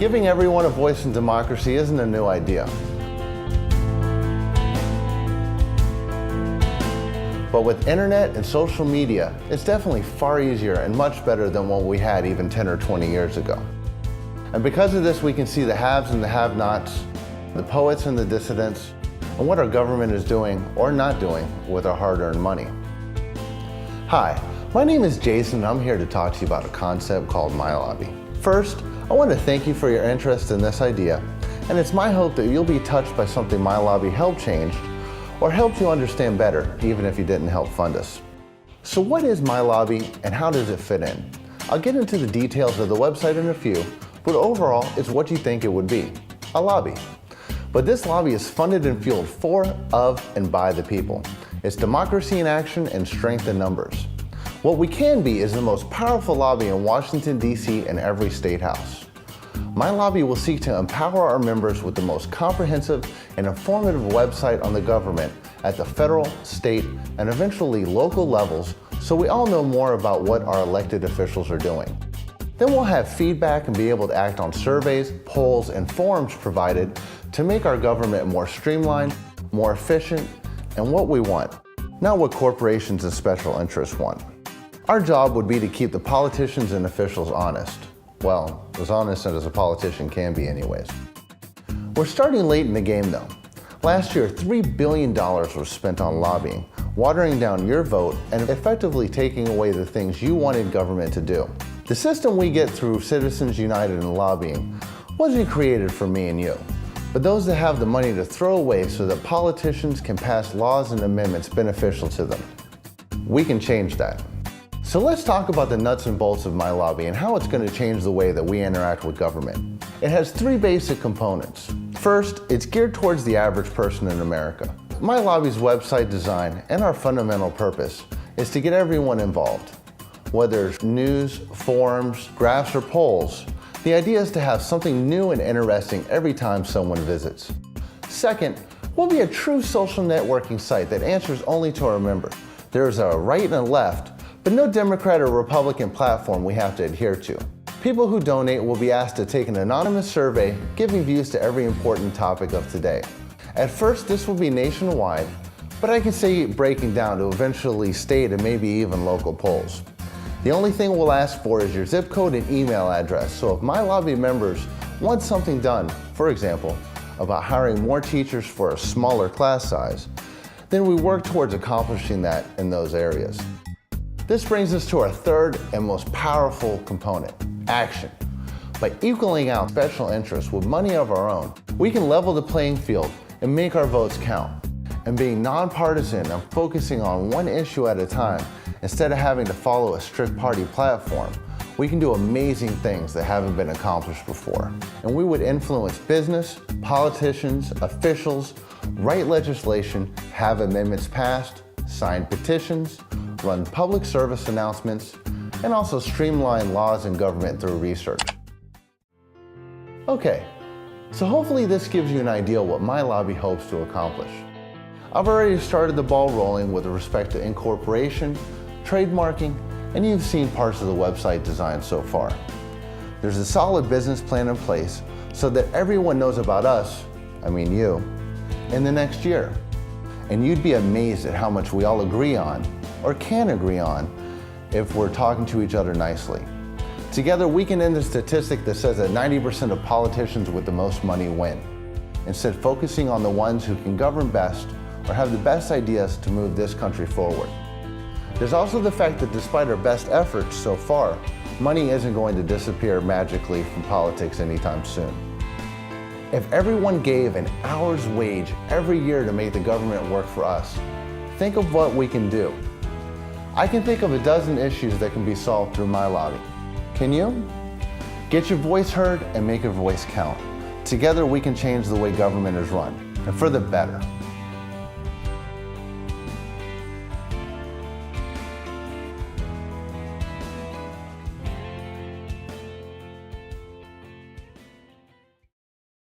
Giving everyone a voice in democracy isn't a new idea. But with internet and social media, it's definitely far easier and much better than what we had even 10 or 20 years ago. And because of this, we can see the haves and the have-nots, the poets and the dissidents, and what our government is doing or not doing with our hard-earned money. Hi, my name is Jason, and I'm here to talk to you about a concept called Mylobby. First, I want to thank you for your interest in this idea, and it's my hope that you'll be touched by something Mylobby helped change or helped you understand better, even if you didn't help fund us. So what is Mylobby and how does it fit in? I'll get into the details of the website in a few, but overall, it's what you think it would be, a lobby. But this lobby is funded and fueled for, of, and by the people. It's democracy in action and strength in numbers. What we can be is the most powerful lobby in Washington, D.C. and every state house. Mylobby will seek to empower our members with the most comprehensive and informative website on the government at the federal, state, and eventually local levels, so we all know more about what our elected officials are doing. Then we'll have feedback and be able to act on surveys, polls, and forums provided to make our government more streamlined, more efficient, and what we want, not what corporations and special interests want. Our job would be to keep the politicians and officials honest. Well, as honest as a politician can be anyways. We're starting late in the game though. Last year, $3 billion was spent on lobbying, watering down your vote and effectively taking away the things you wanted government to do. The system we get through Citizens United and lobbying wasn't created for me and you, but those that have the money to throw away so that politicians can pass laws and amendments beneficial to them. We can change that. So let's talk about the nuts and bolts of Mylobby and how it's going to change the way that we interact with government. It has three basic components. First, it's geared towards the average person in America. Mylobby's website design and our fundamental purpose is to get everyone involved. Whether it's news, forums, graphs, or polls, the idea is to have something new and interesting every time someone visits. Second, we'll be a true social networking site that answers only to our members. There's a right and a left, but no Democrat or Republican platform we have to adhere to. People who donate will be asked to take an anonymous survey giving views to every important topic of today. At first, this will be nationwide, but I can see it breaking down to eventually state and maybe even local polls. The only thing we'll ask for is your zip code and email address, so if Mylobby members want something done, for example, about hiring more teachers for a smaller class size, then we work towards accomplishing that in those areas. This brings us to our third and most powerful component, action. By equaling out special interests with money of our own, we can level the playing field and make our votes count. And being nonpartisan and focusing on one issue at a time, instead of having to follow a strict party platform, we can do amazing things that haven't been accomplished before. And we would influence business, politicians, officials, write legislation, have amendments passed, sign petitions, run public service announcements, and also streamline laws and government through research. Okay, so hopefully this gives you an idea what Mylobby hopes to accomplish. I've already started the ball rolling with respect to incorporation, trademarking, and you've seen parts of the website design so far. There's a solid business plan in place so that everyone knows about us, I mean you, in the next year. And you'd be amazed at how much we all agree on, or can agree on, if we're talking to each other nicely. Together we can end the statistic that says that 90% of politicians with the most money win, instead focusing on the ones who can govern best or have the best ideas to move this country forward. There's also the fact that despite our best efforts so far, money isn't going to disappear magically from politics anytime soon. If everyone gave an hour's wage every year to make the government work for us, think of what we can do. I can think of a dozen issues that can be solved through Mylobby. Can you? Get your voice heard and make your voice count. Together we can change the way government is run, and for the better.